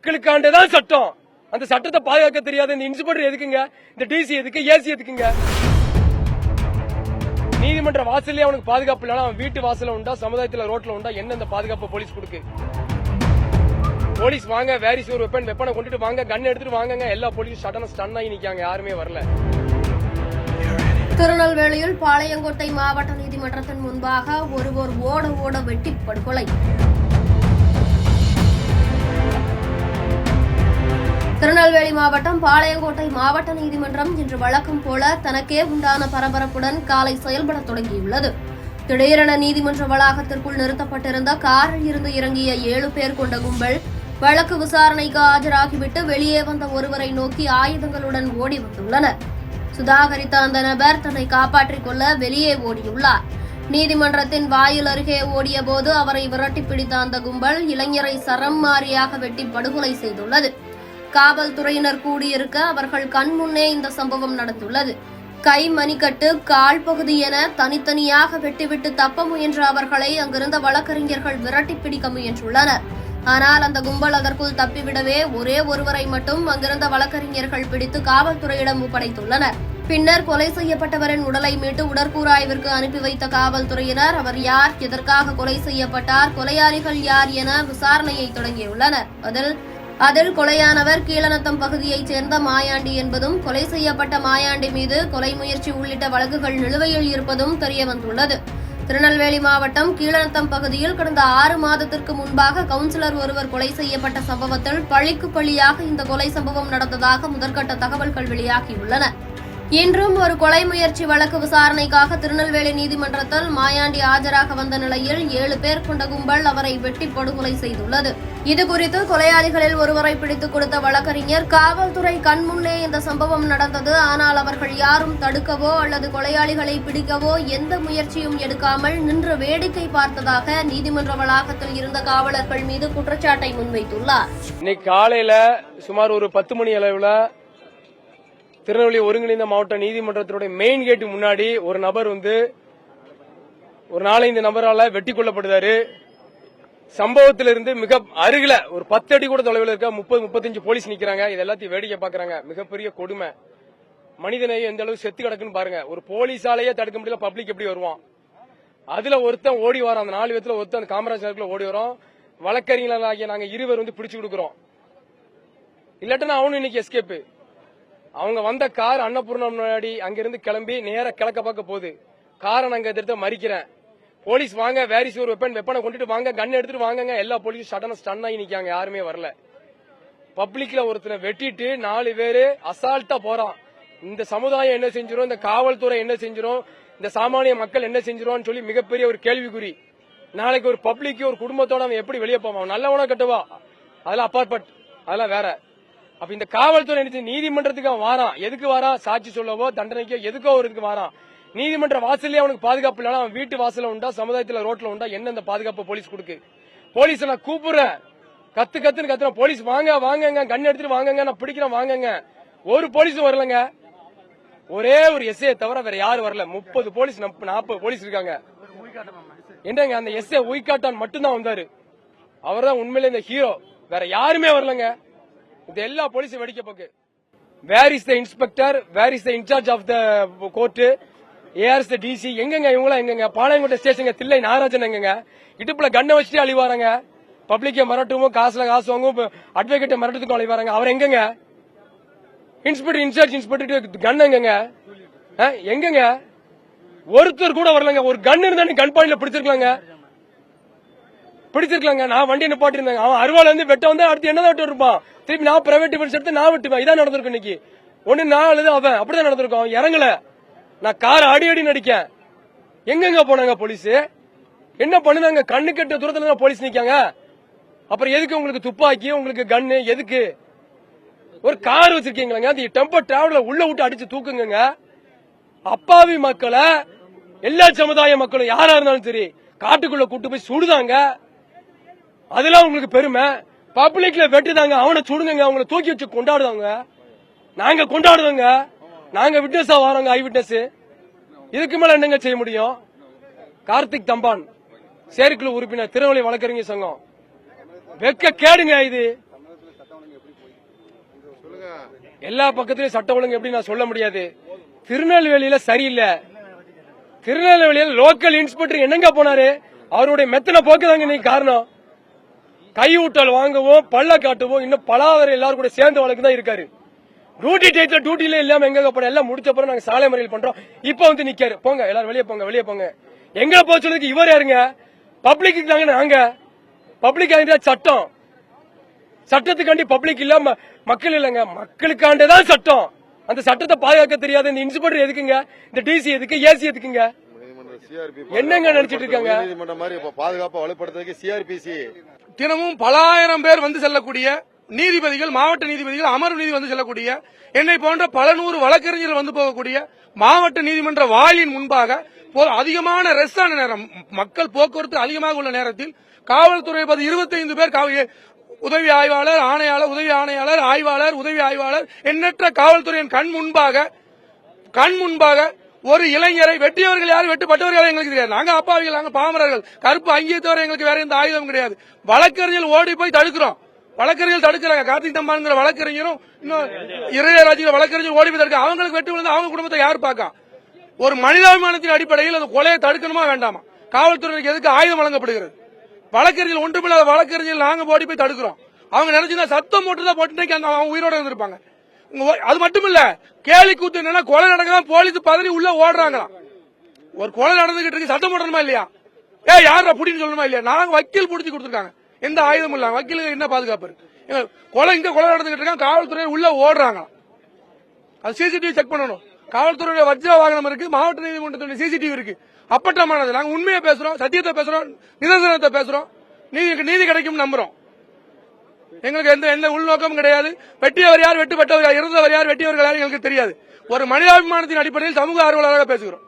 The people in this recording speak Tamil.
மக்களுக்காண்டதான் சட்டம். அந்த சட்டத்தை பாதுகாக்க தெரியாத இந்த இன்ஸ்பெக்டர் எதுக்குங்க? இந்த டிசி எதுக்கு? ஏசி எதுக்குங்க? நீதிமன்ற வாசல்லே அவனுக்கு பாதுகாப்பு இல்லைனா அவன் வீட்டு வாசல்ல உண்டா, சமுதாயத்துல ரோட்ல உண்டா? என்ன இந்த பாதுகாப்பு போலீஸ் கொடுக்கு? போலீஸ் வாங்க, வேரிஸ் ஒரு வெப்பனை கொண்டுட்டு வாங்க, கன் எடுத்துட்டு வாங்க, எல்லா போலீஸும் சடனா ஸ்டன் ஆகி நிக்காங்க, யாருமே வரல. திருநெல்வேலியில் பாளையங்கோட்டை மாவட்ட நீதிமன்றத்தின் முன்பாக ஒருவர் ஓட ஓட வெட்டி படுகொலை. திருநெல்வேலி மாவட்டம் பாளையங்கோட்டை மாவட்ட நீதிமன்றம் இன்று வழக்கம் போல தனக்கே உண்டான பரபரப்புடன் காலை செயல்பட தொடங்கியுள்ளது. திடீரென நீதிமன்ற வளாகத்திற்குள் நிறுத்தப்பட்டிருந்த காரில் இருந்து இறங்கிய 7 பேர் கொண்ட கும்பல் வழக்கு விசாரணைக்கு ஆஜராகிவிட்டு வெளியே வந்த ஒருவரை நோக்கி ஆயுதங்களுடன் ஓடி வந்துள்ளனர். சுதாகரித்த அந்த நபர் தன்னை காப்பாற்றிக் கொள்ள வெளியே ஓடியுள்ளார். நீதிமன்றத்தின் வாயில் அருகே ஓடிய போது அவரை விரட்டி பிடித்த அந்த கும்பல் இளைஞரை சரம் மாறியாக வெட்டி படுகொலை செய்துள்ளது. காவல்துறையினர் கூடியிருக்க அவர்கள் கண்முன்னே இந்த சம்பவம் நடந்துள்ளது. கை, மணிக்கட்டு, கால் பகுதி என தனித்தனியாக வெட்டிவிட்டு தப்ப முயன்ற அவர்களை அங்கிருந்த வழக்கறிஞர்கள் விரட்டி பிடிக்க முயன்றுள்ளனர். ஆனால் அந்த கும்பல் அதற்குள் தப்பிவிடவே ஒரே ஒருவரை மட்டும் அங்கிருந்த வழக்கறிஞர்கள் பிடித்து காவல்துறையிடம் ஒப்படைத்துள்ளனர். பின்னர் கொலை செய்யப்பட்டவரின் உடலை மீட்டு உடற்கூறாய்விற்கு அனுப்பி வைத்த காவல்துறையினர் அவர் யார், எதற்காக கொலை செய்யப்பட்டார், கொலையாளிகள் யார் என விசாரணையை தொடங்கியுள்ளனர். அதில் கொலையானவர் கீழநத்தம் பகுதியைச் சேர்ந்த மாயாண்டி என்பதும், கொலை செய்யப்பட்ட மாயாண்டி மீது கொலை முயற்சி உள்ளிட்ட வழக்குகள் நிலுவையில் இருப்பதும் தெரியவந்துள்ளது. திருநெல்வேலி மாவட்டம் கீழநத்தம் பகுதியில் கடந்த 6 மாதத்திற்கு முன்பாக கவுன்சிலர் ஒருவர் கொலை செய்யப்பட்ட சம்பவத்தில் பழிக்கு பழியாக இந்த கொலை சம்பவம் நடந்ததாக முதற்கட்ட தகவல்கள் வெளியாகியுள்ளன. இன்றும் ஒரு கொலை முயற்சி வழக்கு விசாரணைக்காக திருநெல்வேலி நீதிமன்றத்தில் மாயாண்டி ஆஜராக வந்த நிலையில் 7 பேர் கொண்ட கும்பல் அவரை வெட்டி படுகொலை செய்துள்ளது. இதுகுறித்து கொலையாளிகளில் ஒருவரை பிடித்துக் கொடுத்த வழக்கறிஞர், காவல்துறை கண்முன்னே இந்த சம்பவம் நடந்தது, ஆனால் அவர்கள் யாரும் தடுக்கவோ அல்லது கொலையாளிகளை பிடிக்கவோ எந்த முயற்சியும் எடுக்காமல் நின்று வேடிக்கை பார்த்ததாக நீதிமன்ற வளாகத்தில் இருந்த காவலர்கள் மீது குற்றச்சாட்டை முன்வைத்துள்ளார். இன்னைக்கு காலையில சுமார் ஒரு 10 மணி அளவுல திருநெல்வேலி ஒருங்கிணைந்த மாவட்ட நீதிமன்றத்தினுடைய மெயின் கேட்டு முன்னாடி ஒரு நபர் ஒரு 4-5 நபரால வெட்டி கொல்லப்படுறாரு. சம்பவத்திலிருந்து மிக அருகில ஒரு 10 அடி கூட தொலைவில் இருக்க 30-35 போலீஸ் நிக்கிறாங்க. இது எல்லாத்தையும் வேடிக்கை பாக்குறாங்க. மிகப்பெரிய கொடுமை. மனிதனையும் எந்த அளவு செத்து கிடக்குன்னு பாருங்க. ஒரு போலீஸாலேயே தடுக்க முடியல, பப்ளிக் எப்படி வருவான்? அதுல ஒருத்தன் ஓடி வரான். அந்த 4 பேத்துல ஒருத்தன் காமராஜ் நகர்ல ஓடி வரோம். வழக்கறிஞர்களாகிய நாங்க 2 பேர் பிடிச்சு கொடுக்கிறோம். இல்லாட்டனா அவனும் இன்னைக்கு எஸ்கேப். அவங்க வந்த கார் அன்னபூர்ணம் முன்னாடி அங்கிருந்து கிளம்பி நேர கிழக்க பார்க்க போகுது. காரை நாங்க எதிர்த்து மறிக்கிறேன். போலீஸ் வாங்க, வேரிஸ் ஒரு வெப்பனை கொண்டுட்டு வாங்க, கன் எடுத்துட்டு வாங்க, எல்லா போலீஸும் சடனா ஸ்டன் ஆகி நிக்காங்க, யாருமே வரல. பப்ளிக்ல ஒருத்தனை வெட்டிட்டு 4 பேரு அசால்ட்டா போறான். இந்த சமுதாயம் என்ன செஞ்சிரும், இந்த காவல்துறை என்ன செஞ்சிரும், இந்த சாமானிய மக்கள் என்ன செஞ்சிருவான்னு சொல்லி மிகப்பெரிய ஒரு கேள்விக்குறி. நாளைக்கு ஒரு பப்ளிக் ஒரு குடும்பத்தோட அவன் எப்படி வெளியே போவான்? நல்லவனா கட்டுவா, அதெல்லாம் அப்பாற்பட், அதெல்லாம் வேற. அப்ப இந்த காவல்துறை நீதிமன்றத்துக்கு அவன் வாரான். எதுக்கு வாரான்? சாட்சி சொல்லவோ தண்டனைக்கோ எதுக்கோ ஒரு இதுக்கு வாரான். நீதிமன்ற வாசல்லே அவனுக்கு பாதுகாப்பு இல்லைனா அவன் வீட்டு வாசல்ல உண்டா, சமுதாயத்துல ரோட்ல உண்டா? என்ன இந்த பாதுகாப்பு போலீஸ் கொடுக்கு? போலீஸ் நான் கூப்பிடுறேன், கத்துன்னு கத்துறேன், போலீஸ் வாங்க வாங்க, கன் எடுத்துட்டு வாங்க, நான் பிடிக்கிறேன் வாங்க. ஒரு போலீஸும் வரலங்க. ஒரே ஒரு எஸ்ஐ தவிர வேற யாரும் வரல. 30 போலீஸ் 40 போலீஸ் இருக்காங்க. என்னங்க அந்த எஸ்ஐ உய்காட்டான் மட்டும்தான் வந்தாரு. அவர் தான் உண்மையிலே இந்த ஹீரோ. வேற யாருமே வரலங்க. இது எல்லா போலீஸும் வேடிக்கை பார்க்கு. Where is the inspector, where is the incharge of the court, AR the DC? எங்கங்க இவங்களா? எங்கங்க பாளையங்கோட்டை ஸ்டேஷன் தில்லை நாகராஜன் எங்கங்க? இடுப்புல கண்ணை வச்சுட்டு அழிவாராங்க. பப்ளிக்க மிரட்டுவோம், காசுல காசு வாங்குவோம், அட்வொகேட்டை மிரட்டத்துக்கும் அழிவாராங்க. அவர் எங்கங்க? இன்ஸ்பெக்டர், இன்சார்ஜ் இன்ஸ்பெக்டர் கன் எங்கங்க? எங்கங்க? ஒருத்தர் கூட வரலங்க. ஒரு கன் இருந்தா நீ கன் பாயிண்ட்ல பிடிச்சிருக்கலாங்க. நான் வண்டி நிப்பாட்டி இருந்தாங்க. அவன் அருவால இருந்து வெட்ட வந்தா அடுத்து என்னதான் வெட்ட இருப்பான்? திருப்பி நான் பிரைவேட் டிஃபென்ஸ் எடுத்து நான் வெட்டுவேன். இதான் நடந்திருக்கும் இன்னைக்கு. ஒண்ணு நான் அல்லது அவன் அப்படிதான் நடந்திருக்கும். அவன் இறங்கல, நான் கார் அடி நடிக்கேன். எங்கெங்க போனாங்க போலீஸ்? என்ன பண்ணுனாங்க? கண்ணு கட்ட தூரத்துல தான் போலீஸ் நிக்காங்க. அப்புறம் எதுக்கு உங்களுக்கு துப்பாக்கி, உங்களுக்கு கன்னு எதுக்கு? ஒரு கார் வச்சிருக்கீங்களா? அந்த டெம்போ டிராவலர் உள்ள விட்டு அடிச்சு தூக்குங்க. அப்பாவி மக்களை, எல்லா சமுதாய மக்களும் யாரா இருந்தாலும் சரி காட்டுக்குள்ள கூட்டு போய் சுடுதாங்க. அதெல்லாம் உங்களுக்கு பெருமை? பப்ளிக்ல வெட்டுதாங்க, அவனை சுடுங்க, அவங்களை தூக்கி வச்சு கொண்டாடுவாங்க. நாங்க கொண்டாடுவோங்க, நாங்க விட்னஸா வரோங்க, ஐ விட்னஸ். இதுக்கு மேல என்னங்க செய்ய முடியும்? கார்த்திக் தம்பான், செயற்குழு உறுப்பினர், திருநெல்வேலி வழக்கறிஞர் சங்கம். வெக்க கேடுங்க இது. எல்லா பக்கத்திலயும் சட்ட ஒழுங்கு எப்படி நான் சொல்ல முடியாது. திருநெல்வேலியில சரியில்லை. திருநெல்வேலியில லோக்கல் இன்ஸ்பெக்டர் என்னங்க போனாரு, அவருடைய மெத்தனை போக்குதாங்க நீ காரணம். கையூட்டல் வாங்கவும் பள்ள காட்டவும் இன்னும் பலாவரை எல்லாரும் கூட சேர்ந்த வழக்கு தான் இருக்காரு. டியூட்டி டேட்ல டியூட்டில இல்லாம எங்க போன எல்லாம் முடிச்ச பிறகு நாங்க சாலை மறியல் பண்றோம். இப்ப வந்து நிக்காரு, போங்க எல்லாரும் வெளியே போங்க வெளியே போங்க. எங்க போக சொல்றதுக்கு இவர் யாருங்க? பப்ளிக்கு தாங்க நாங்க. பப்ளிக் சட்டம், சட்டத்துக்காண்டி பப்ளிக் இல்லாம மக்கள் இல்லங்க, மக்களுக்காண்டதான் சட்டம். அந்த சட்டத்தை பாதுகாக்க தெரியாத இந்த இன்ஸ்பெக்டர் எதுக்குங்க, இந்த டிசி எதுக்கு, ஏசி எதுக்குங்க, என்னங்க நினைச்சிட்டு இருக்காங்க? பாதுகாப்பை வலுப்படுத்துறதுக்கு சிஆர்பிசி தினமும் பல ஆயிரம் பேர் வந்து செல்லக்கூடிய நீதிபதிகள், மாவட்ட நீதிபதிகள், அமர்வு நீதி வந்து செல்லக்கூடிய, என்னை போன்ற பல நூறு வழக்கறிஞர்கள் வந்து போகக்கூடிய மாவட்ட நீதிமன்ற வாயிலின் முன்பாக அதிகமான ரெஸ்டான நேரம், மக்கள் போக்குவரத்து அதிகமாக உள்ள நேரத்தில் காவல்துறை 25 பேர் உதவி ஆய்வாளர், ஆணையாளர், உதவி ஆணையாளர், ஆய்வாளர், உதவி ஆய்வாளர், எண்ணற்ற காவல்துறையின் கண் முன்பாக ஒரு இளைஞரை வெட்டியவர்கள் யாரும், வெட்டுப்பட்டவர்கள் எங்களுக்கு தெரியாது. நாங்க அப்பாவிகள், நாங்க பாமரர்கள், கருப்பு அங்கியை தவிர எங்களுக்கு வேற எந்த ஆயுதமும் கிடையாது. வழக்கறிஞர்கள் ஓடி போய் தடுக்கிறோம், வழக்கறிஞர்கள் தடுக்கிறாங்க. கார்த்திக் தம்பான்ங்கிற வழக்கறிஞரும் இன்னும் இளையராஜிங்கிற வழக்கறிஞர் ஓடி போய் தடுக்க, அவங்களுக்கு வெட்டி விழுந்து அவங்க குடும்பத்தை யார் பார்க்க? ஒரு மனிதாபிமானத்தின் அடிப்படையில் அந்த கொலையை தடுக்கணுமா வேண்டாமா? காவல்துறைக்கு எதுக்கு ஆயுதம் வழங்கப்படுகிறது? வழக்கறிஞர்கள் ஒன்றுமில்லாத வழக்கறிஞர்கள் நாங்க ஓடி போய் தடுக்கிறோம். அவங்க நினைச்சுன்னா சத்தம் போட்டுதான் போட்டு அவங்க உயிரோட இருந்திருப்பாங்க. அது மட்டும் இல்ல, கேலி கூத்து என்னன்னா, கொலை நடக்கலாம், போலீஸ் பதறி உள்ள ஓடுறாங்களாம். ஒரு கொலை நடந்துகிட்டு இருக்கு, சட்டம் போடணுமா இல்லையா? யார் அப்படின்னு சொல்லணுமா இல்லையா? நாங்க வக்கீல் புடிச்சு கொடுத்துருக்காங்க, எந்த ஆயுதமும் இல்ல. வக்கீலுக்கு என்ன பாதுகாப்பு? கொலை நடந்துகிட்டு இருக்காங்க, காவல்துறை உள்ள ஓடுறாங்க. அது சிசிடிவி செக் பண்ணணும். காவல்துறையுடைய வஜ்ர வாகனம் இருக்கு, மாவட்ட நீதிமன்றத்துடைய சிசிடிவி இருக்கு. அப்பட்டமானது. நாங்க உண்மையை பேசுறோம், சத்தியத்தை பேசுறோம், நிதர்சனத்தை பேசுறோம், நீதி கிடைக்கும் நம்புறோம். எங்களுக்கு எந்த உள்நோக்கமும் கிடையாது. வெட்டியவர் யார், வெட்டுப்பட்டவர் யார், இறந்தவர் யார், வெட்டியவர்கள் யார் எங்களுக்கு தெரியாது. ஒரு மனிதாபிமானத்தின் அடிப்படையில் சமூக ஆர்வலராக பேசுகிறோம்.